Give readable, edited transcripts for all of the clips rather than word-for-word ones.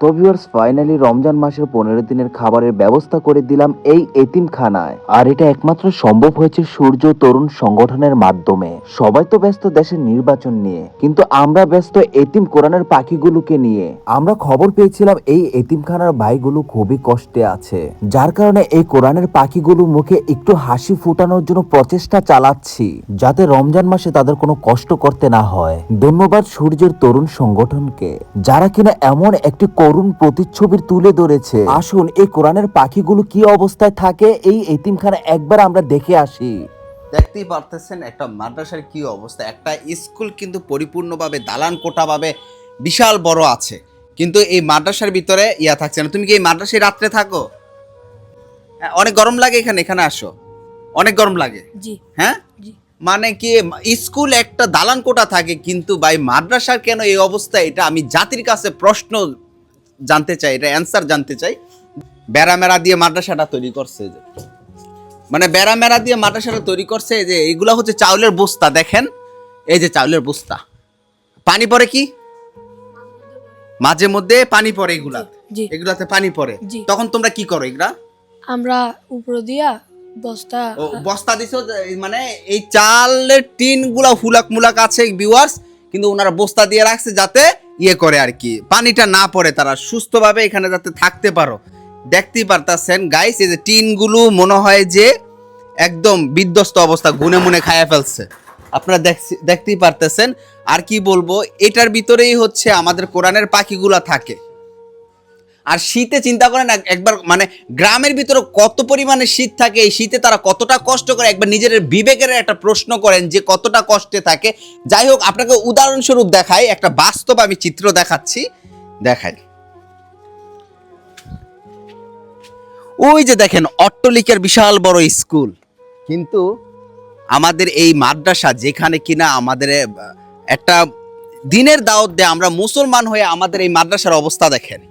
তো viewers, finally Ramzan মাসের 15 দিনের খাবারের ব্যবস্থা করে দিলাম এই এতিমখানায়। আর এটা একমাত্র সম্ভব হয়েছে সূর্য তরুণ সংগঠনের মাধ্যমে। সবাই তো ব্যস্ত দেশের নির্বাচন নিয়ে, কিন্তু আমরা ব্যস্ত এতিম কোরআনের পাখিগুলোকে নিয়ে। আমরা খবর পেয়েছিলাম এই এতিমখানার ভাইগুলো খুবই কষ্টে আছে, যার কারণে এই কোরআনের পাখিগুলো মুখে একটু হাসি ফুটানোর জন্য প্রচেষ্টা চালাচ্ছি, যাতে রমজান মাসে তাদের কোনো কষ্ট করতে না হয়। ধন্যবাদ সূর্যের তরুণ সংগঠনকে, যারা কিনা এমন একটি করুণ প্রতিচ্ছবির তুলে ধরেছে। আসুন এই কোরআনের পাখিগুলো কি অবস্থায় থাকে এই এতিমখানা একবার আমরা দেখে আসি। দেখতেই পারতেছেন একটা মাদ্রাসার কি অবস্থা। একটা স্কুল কিন্তু পরিপূর্ণভাবে দালান কোঠাভাবে বিশাল বড় আছে, কিন্তু এই মাদ্রাসার ভিতরে ইয়া থাকছে না। তুমি কি এই মাদ্রাসায় রাত্রে থাকো? হ্যাঁ, অনেক গরম লাগে এখানে? এখানে আসো, অনেক গরম লাগে। জি হ্যাঁ, জি। মানে কি স্কুল একটা দালান কোঠা থাকে, কিন্তু ভাই মাদ্রাসার কেন এই অবস্থা? এটা আমি জাতির কাছে প্রশ্ন জানতে চাই, এটা অ্যান্সার জানতে চাই। বেড়া মেরা দিয়ে মাদ্রাসাটা তৈরি করছে, যে মানে বেড়া মেরা দিয়ে মাদ্রাসাটা তৈরি করছে, যে এইগুলা হচ্ছে চাউলের বস্তা। দেখেন এই যে চাউলের বস্তা, পানি পড়ে কি মাঝে মধ্যে পানি পড়ে এগুলা, জি। এগুলাতে পানি পড়ে। জি। তখন তোমরা কি করো? এগুলা আমরা উপরে দিয়া বস্তা ও বস্তা দিছো, মানে এই চালের টিন গুলা ফুলাক মুলাক আছে ভিউয়ার্স, কিন্তু ওনারা বস্তা দিয়ে রাখছে যাতে ইয়ে করে আর কি, পানিটা না পড়ে, তারা সুস্থভাবে এখানে যাতে থাকতে পারো। দেখতেই পারতাছেন গাইস, এই যে টিন গুলো মনে হয় যে একদম বিধ্বস্ত অবস্থা, গুনে মুনে খায়া ফেলছে। আপনারা দেখতেই পারতেছেন। আর কি বলবো, এটার ভিতরেই হচ্ছে আমাদের কোরআনের পাখিগুলা থাকে। আর শীতে চিন্তা করেন একবার, মানে গ্রামের ভিতরে কত পরিমাণে শীত থাকে, এই শীতে তারা কতটা কষ্ট করে, একবার নিজের বিবেকের একটা প্রশ্ন করেন যে কতটা কষ্টে থাকে। যাই হোক, আপনাকে উদাহরণস্বরূপ দেখাই, একটা বাস্তব আমি চিত্র দেখাচ্ছি, দেখাই। ওই যে দেখেন অট্টলিকার বিশাল বড় স্কুল, কিন্তু আমাদের এই মাদ্রাসা যেখানে কিনা আমাদের একটা দিনের দাওয়াত দেয়, আমরা মুসলমান হয়ে আমাদের এই মাদ্রাসার অবস্থা দেখেন।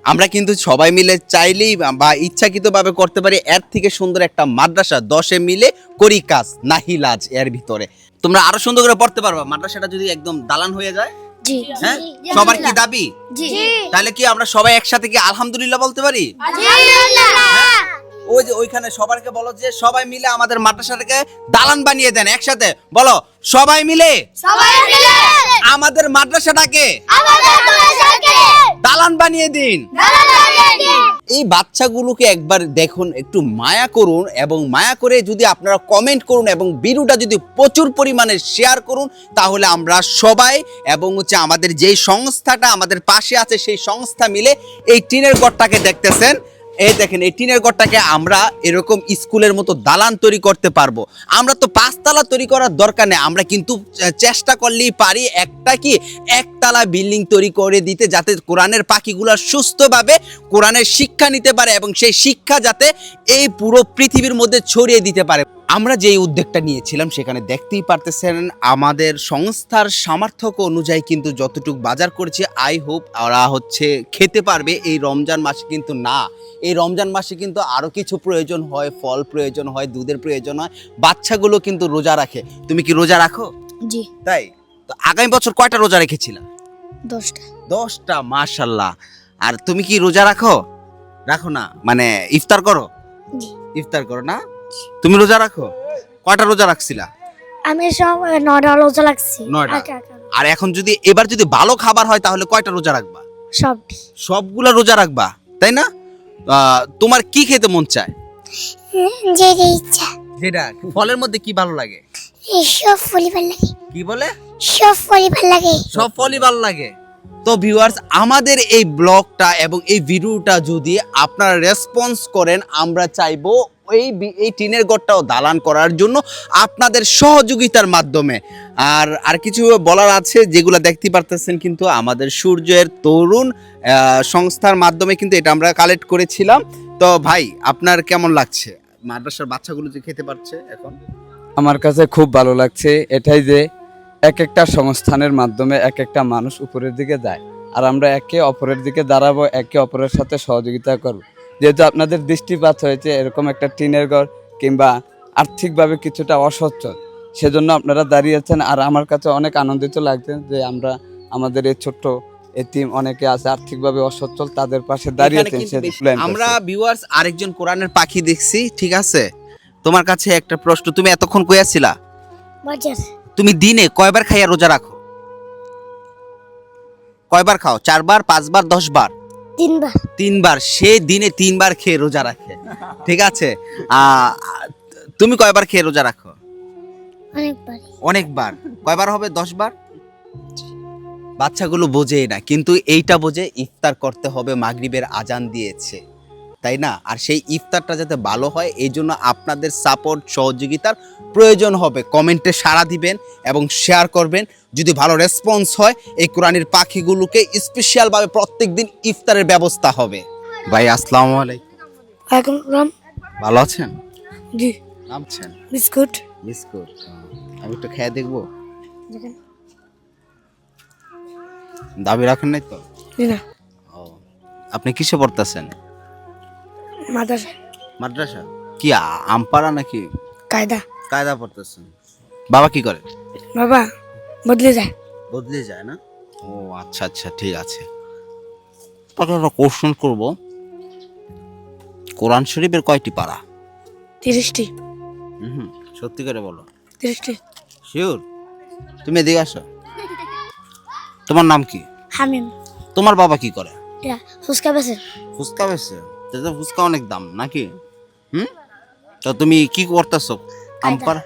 আমরা কিন্তু সবাই মিলে চাইলেই বা ইচ্ছাকৃতভাবে করতে পারি এর থেকে সুন্দর একটা মাদ্রাসা। 10 মিলে করি কাজ নাহি লাজ, এর ভিতরে তোমরা আরো সুন্দর করে পড়তে পারবা মাদ্রাসাটা যদি একদম দালান হয়ে যায়। জি হ্যাঁ, সবার কি দাবি? জি তাহলে কি আমরা সবাই একসাথে কি আলহামদুলিল্লাহ বলতে পারি? ওই যে ওইখানে সবাইকে বলো যে সবাই মিলে আমাদের মাদ্রাসাটাকে দালান বানিয়ে দেন। একসাথে বলো, সবাই মিলে আমাদের মাদ্রাসাটাকে দালান বানিয়ে দিন। এই বাচ্চাগুলোকে একবার দেখুন, একটু মায়া করুন, এবং মায়া করে যদি আপনারা কমেন্ট করুন এবং ভিডিওটা যদি প্রচুর পরিমাণে শেয়ার করুন, তাহলে আমরা সবাই এবং হচ্ছে আমাদের যেই সংস্থাটা আমাদের পাশে আছে সেই সংস্থা মিলে এই টিনের ঘরটাকে দেখতেছেন, এই দেখেন এই টিনের ঘরটাকে আমরা এরকম স্কুলের মতো দালান তৈরি করতে পারবো। আমরা তো 5 তলা তৈরি করার দরকার নেই, আমরা কিন্তু চেষ্টা করলেই পারি একটা কি একতলা বিল্ডিং তৈরি করে দিতে, যাতে কোরআনের পাখিগুলো সুস্থভাবে কোরআনের শিক্ষা নিতে পারে এবং সেই শিক্ষা যাতে এই পুরো পৃথিবীর মধ্যে ছড়িয়ে দিতে পারে। আমরা যেই উদ্যোগটা নিয়েছিলাম সেখানে দেখতেই পারতেছেন আমাদের সংস্থার সামর্থ্য অনুযায়ী কিন্তু যতটুকু বাজার করেছে, আই হোপ ওরা হচ্ছে খেতে পারবে এই রমজান মাসে। কিন্তু না, এই রমজান মাসে কিন্তু আরো কিছু প্রয়োজন হয়, ফল প্রয়োজন হয়, দুধের প্রয়োজন হয়। বাচ্চাগুলো কিন্তু রোজা রাখে। তুমি কি রোজা রাখো? জি। তাই তো আগামী বছর কয়টা রোজা রেখেছিলা? 10টা। 10টা, মাশাআল্লাহ। আর তুমি কি রোজা রাখো? রাখো না, মানে ইফতার করো? জি। ইফতার করো না? তুমি রোজা রাখো? কয়টা রোজা রাখছিলা? আমি সব 9টা রোজা লাগছি। 9টা। আর এখন যদি এবার যদি ভালো খাবার হয় তাহলে কয়টা রোজা রাখবা? সবটি। সবগুলা রোজা রাখবা, তাই না? তোমার কি খেতে মন চায়? যেটা ইচ্ছা। যেটা ফলের মধ্যে কি ভালো লাগে? সব ফলই ভালো লাগে। কি বলে? সব ফলই ভালো লাগে। সব ফলই ভালো লাগে। তো ভিউয়ার্স, আমাদের এই ব্লগটা এবং এই ভিডিওটা যদি আপনারা রেসপন্স করেন, আমরা চাইবো এই টিনের ঘরটাও দালান করার জন্য আপনাদের সহযোগিতার মাধ্যমে। আর কিছু বলার আছে যেগুলো দেখতে পারতেছেন, কিন্তু আমাদের সূর্যের তরুণ সংস্থার মাধ্যমে কিন্তু এটা আমরা কালেক্ট করেছিলাম। তো ভাই, আপনার কেমন লাগছে মাদ্রাসার বাচ্চাগুলো যে খেতে পারছে এখন? আমার কাছে খুব ভালো লাগছে এটাই যে এক একটা সংস্থানের মাধ্যমে এক একটা মানুষ উপরের দিকে যায়, আর আমরা একে অপরের দিকে দাঁড়াবো, একে অপরের সাথে সহযোগিতা করব। যেহেতু আপনাদের দৃষ্টিপাত হয়েছে এরকম একটা টিনের ঘর কিংবা আর্থিকভাবে কিছুটা অসচ্ছল, সেজন্য আপনারা দাঁড়িয়েছেন। আর আমার কাছে অনেক আনন্দিত লাগছে যে আমরা আমাদের এই ছোট্ট এতিম অনেকে আছে আর্থিকভাবে অসচ্ছল, তাদের পাশে দাঁড়িয়েছেন। এখানে কিন্তু আমরা ভিউয়ার্স আরেকজন কোরআনের পাখি দেখছি, ঠিক আছে? তোমার কাছে একটা প্রশ্ন, তুমি এতক্ষণ কই আছিলা? বাজার তুমি দিনে কয়বার খাইয়া রোজা রাখো? কয়বার খাও? 4 বার, 5 বার, 10 বার? 3 বার 3 বার। সে দিনে 3 বার খেয়ে রোজা রাখে, ঠিক আছে? তুমি কয়বার খেয়ে রোজা রাখো? অনেকবার অনেকবার। কয়বার হবে? 10 বার। বাচ্চাগুলো বোঝেই না, কিন্তু এইটা বোঝে ইফতার করতে হবে, মাগরিবের আজান দিয়েছে, তাই না? আর সেই ইফতারটা যাতে ভালো হয় এই জন্য আপনাদের সাপোর্ট সহযোগিতার প্রয়োজন হবে। কমেন্টে সাড়া দিবেন এবং শেয়ার করবেন। যদি ভালো রেসপন্স হয় এই কোরআনের পাখিগুলোকে স্পেশালভাবে প্রত্যেকদিন ইফতারের ব্যবস্থা হবে। ভাই আসসালামু আলাইকুম। এখন ভালো আছেন? জি নামছেন? Biscuit biscuit. আমি একটু খেয়ে দেখবো? দাবি রাখেন নাই তো? না ও, আপনি কিসে পড়তেছেন? মাদ্রাসা মাদ্রাসা? কি আমপাড়া নাকি? কায়দা কায়দা পড়তেছেন। বাবা কি করে? বাবা বদলে যায় বদলে যায় না? ও আচ্ছা আচ্ছা, ঠিক আছে। তোকে একটা কোশ্চেন করবো, কোরআন শরীফের কয়টি পারা? 30টি হুম, সত্যি করে বলো। 30টি শিওর? তুমি এদিকে আসো। তোমার নাম কি? হামিম তোমার বাবা কি করে? এটা ফুসকা বেছে ফুচকা বেছে? তো ফুচকা অনেক দাম নাকি? হুম, তো তুমি কি করতেছো? আমপার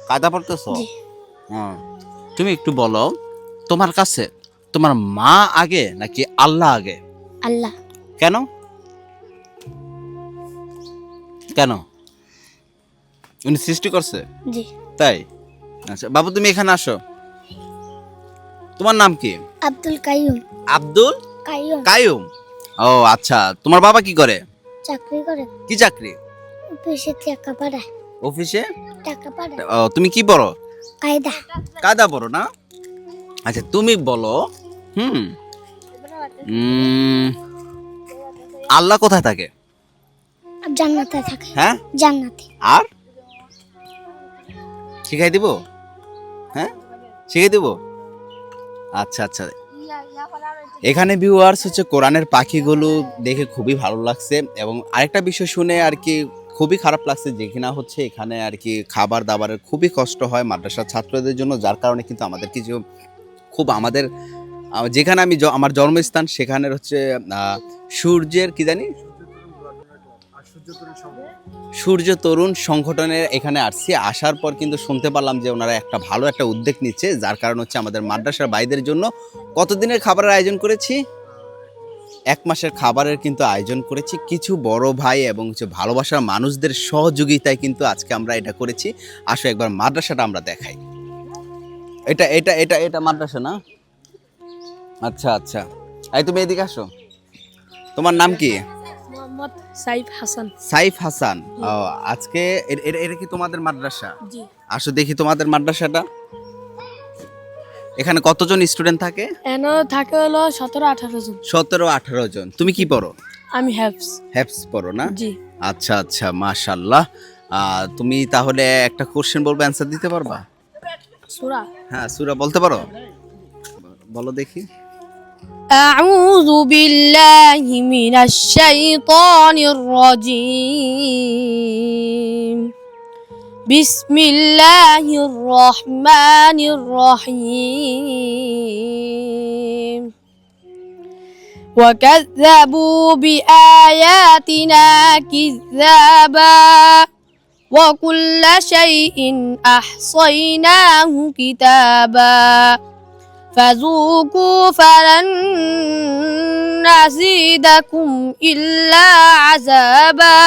কায়দা পড়তেছো? জি হ্যাঁ। তুমি একটু বলো, তোমার কাছে তোমার মা আগে নাকি আল্লাহ আগে? আল্লাহ কেন? কেন? উনি সৃষ্টি করছে জি তাই? আচ্ছা বাবু, তুমি এখানে আসো। তোমার নাম কি? আব্দুল কাইয়ুম আব্দুল কাইয়ুম কাইয়ুম। ও আচ্ছা, তোমার বাবা কি করে? চাকরি করে কি চাকরি? অফিসে টাকা পাঠায় অফিসে? টাকা পাঠায় ও, তুমি কি পড়ো? কায়দা কায়দা পড়ো না? আচ্ছা তুমি বলো, হুম উম, আল্লাহ কোথায় থাকে? জান্নাতে থাকে হ্যাঁ, জান্নাতে আর শিখাই দিব? হ্যাঁ, শিখাই দিব। আচ্ছা আচ্ছা। এখানে ভিউয়ার্স হচ্ছে কোরআনের পাখিগুলো দেখে খুবই ভালো লাগছে, এবং আরেকটা বিষয় শুনে আর কি খুবই খারাপ লাগছে, যে কিনা হচ্ছে এখানে আর কি খাবার দাবারের খুবই কষ্ট হয় মাদ্রাসার ছাত্রদের জন্য, যার কারণে কিন্তু আমাদের কিছু খুব আমাদের যেখানে আমি আমার জন্মস্থান সেখানের হচ্ছে সূর্যের কি জানি সূর্য তরুণ সংগঠনের এখানে আসছি। আসার পর কিন্তু শুনতে পারলাম যে ওনারা একটা ভালো একটা উদ্যোগ নিচ্ছে, যার কারণ হচ্ছে আমাদের মাদ্রাসার ভাইদের জন্য কতদিনের খাবারের আয়োজন করেছি? 1 মাসের খাবারের কিন্তু আয়োজন করেছি। কিছু বড় ভাই এবং হচ্ছে ভালোবাসার মানুষদের সহযোগিতায় কিন্তু আজকে আমরা এটা করেছি। আসো একবার মাদ্রাসাটা আমরা দেখাই। এটা এটা এটা এটা মাদ্রাসা না? আচ্ছা আচ্ছা। এই তুমি এদিকে আসো। তোমার নাম কি? মোহাম্মদ সাইফ হাসান সাইফ হাসান। ও, আজকে এটা কি তোমাদের মাদ্রাসা? জি আসো দেখি তোমাদের মাদ্রাসাটা। এখানে কতজন স্টুডেন্ট থাকে? এন থাকে হলো 17-18 জন 17-18 জন। তুমি কি পড়ো? আমি হ্যাপস হ্যাপস পড়ো না? জি আচ্ছা আচ্ছা, মাশাআল্লাহ। তুমি তাহলে একটা কোশ্চেন বলবো, অ্যান্সার দিতে পারবা? সূরা হ্যাঁ, সূরা বলতে পারো? বলো দেখি। أعوذ بالله من الشيطان الرجيم بسم الله الرحمن الرحيم وكذبوا بآياتنا كذابا وكل شيء أحصيناه كتابا فذوقوا فلن نزيدكم إلا عذابا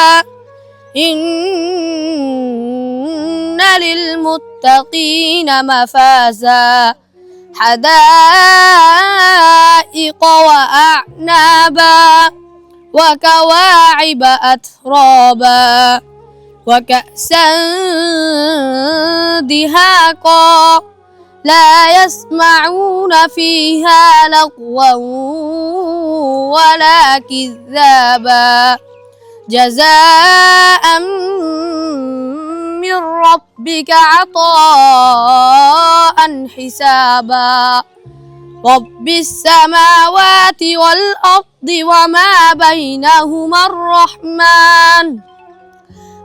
إن للمتقين مفازا حدائق وأعنابا وكواعب أترابا وكأسا دهاقا لا يسمعون فيها لغوا ولا كذابا جزاء من ربك عطاء حسابا رب السماوات والأرض وما بينهما الرحمن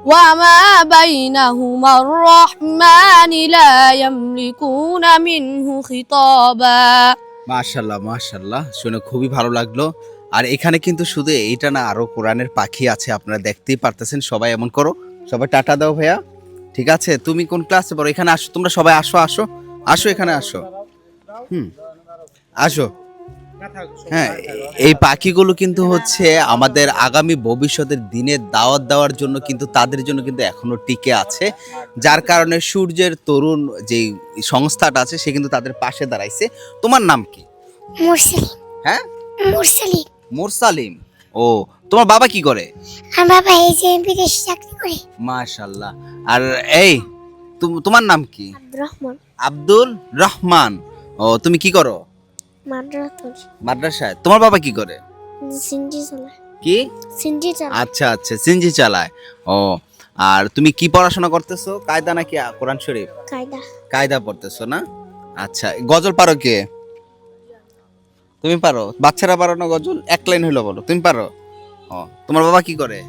وما بينهما الرحمن لا يملكون منه خطابا মাশাল্লাহ মাশাল্লাহ, শুনে খুবই ভালো লাগলো। আর এখানে কিন্তু শুধু এইটা না, আরো কোরআনের পাখি আছে, আপনারা দেখতেই পারতেছেন। সবাই এমন করো, সবাই টাটা দাও ভাইয়া। ঠিক আছে, তুমি কোন ক্লাসে পড়ো? এখানে আসো, তোমরা সবাই আসো আসো আসো, এখানে আসো। আসো। হ্যাঁ, এই পাখিগুলো কিন্তু হচ্ছে আমাদের আগামী ভবিষ্যতের দিনে দাওয়াত দেওয়ার জন্য, কিন্তু তাদের জন্য কিন্তু এখনো টিকে আছে, যার কারণে সূর্যের তরুণ যে সংস্থাটা আছে সে কিন্তু তাদের পাশে দাঁড়াইছে। তোমার নাম কি? মুরসালিম। হ্যাঁ, মুরসালিম। মোরসালিম। ও, তোমার বাবা কি করে? আমার বাবা এই যে বিদেশে চাকরি করে। মাশাল্লাহ। আর এই তোমার নাম কি? আব্দুর রহমান। আব্দুল রহমান। ও, তুমি কি করো? মাদ্রাসার মাদ্রাসায়। তোমার বাবা কি করে? সিনজি চালায়। কি? সিনজি চালায়। আচ্ছা আচ্ছা, সিনজি চালায়। ও, আর তুমি কি পড়াশোনা করতেছো? কায়দা নাকি কোরআন শরীফ? কায়দা। কায়দা পড়তেছো না? আচ্ছা, গজল পারো কে? তুমি পারো? বাচ্চারা পারো না গজল? এক লাইন হইলো বলো, তুমি পারো? ও, তোমার বাবা কি করে?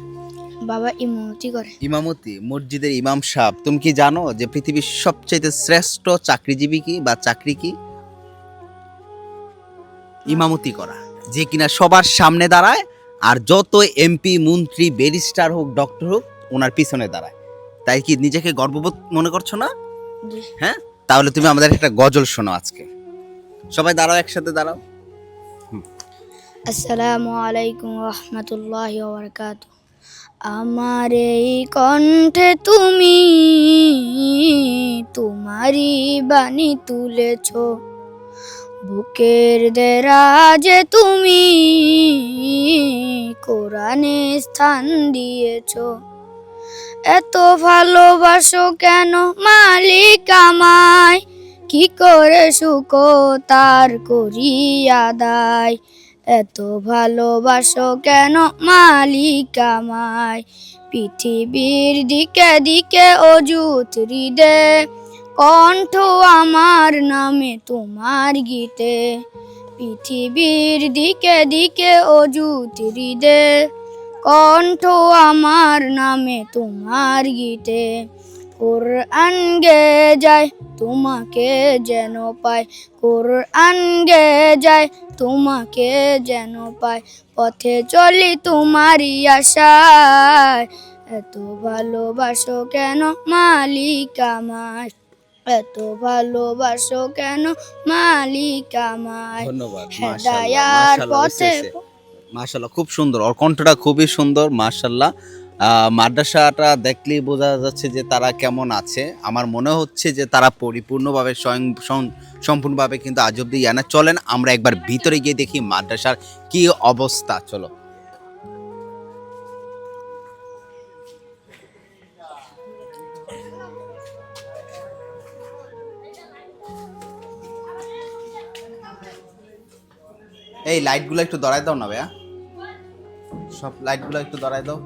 বাবা ইমামতি করে। ইমামতি, মসজিদের ইমাম সাহেব। তুমি কি জানো যে পৃথিবীর সবচেয়ে শ্রেষ্ঠ চাকরিজীবী কি বা চাকরি কি? ইমামতি করা, যে কিনা সবার সামনে দাঁড়ায় আর যত এমপি মন্ত্রী ব্যারিস্টার হোক ডক্টর হোক ওনার পিছনে দাঁড়ায়। তাই কি নিজেকে গর্ববোধ মনে করছো না? হ্যাঁ, তাহলে তুমি আমাদের একটা গজল শোনো আজকে। সবাই দাঁড়াও, একসাথে দাঁড়াও। আসসালামু আলাইকুম রহমতুল্লাহি ওয়া বারাকাতুহু। আমার এই কণ্ঠে তুমি তোমারই বাণী তুলেছ, বুকের দেরাজে তুমি কোরআনে স্থান দিয়েছ। এত ভালোবাসো কেন মালিক আমায়, কি করে শুকো তার করি আদায়। এত ভালোবাসো কেন মালিক আমায়, পৃথিবীর দিকে দিকে অযুত হৃদে, কণ্ঠ আমার নামে তোমার গীতে। পৃথিবীর দিকে দিকে অযুত হৃদে, কণ্ঠ আমার নামে তোমার গীতে। কোরআন গে যায় তোমাকে যেন পায়, কোরআন গে যায় তোমাকে যেন পায়, পথে চলি তোমারই আশায়। এত ভালোবাসো কেন মালিক আমায়, এত ভালোবাসো কেন মালিক আমায়। ধন্যবাদ। হেদায়ার পথে মাশাআল্লাহ, খুব সুন্দর, ওর কণ্ঠটা খুবই সুন্দর মাশাআল্লাহ। মাদ্রাসাটা দেখলেই বোঝা যাচ্ছে যে তারা কেমন আছে। আমার মনে হচ্ছে যে তারা পরিপূর্ণভাবে সম্পূর্ণভাবে কিন্তু আজ অব্দি জানা। চলেন আমরা একবার ভিতরে গিয়ে দেখি মাদ্রাসার কি অবস্থা। চলো। এই লাইটগুলো একটু ধরায় দাও না ভাইয়া, সব লাইটগুলো একটু ধরায় দাও।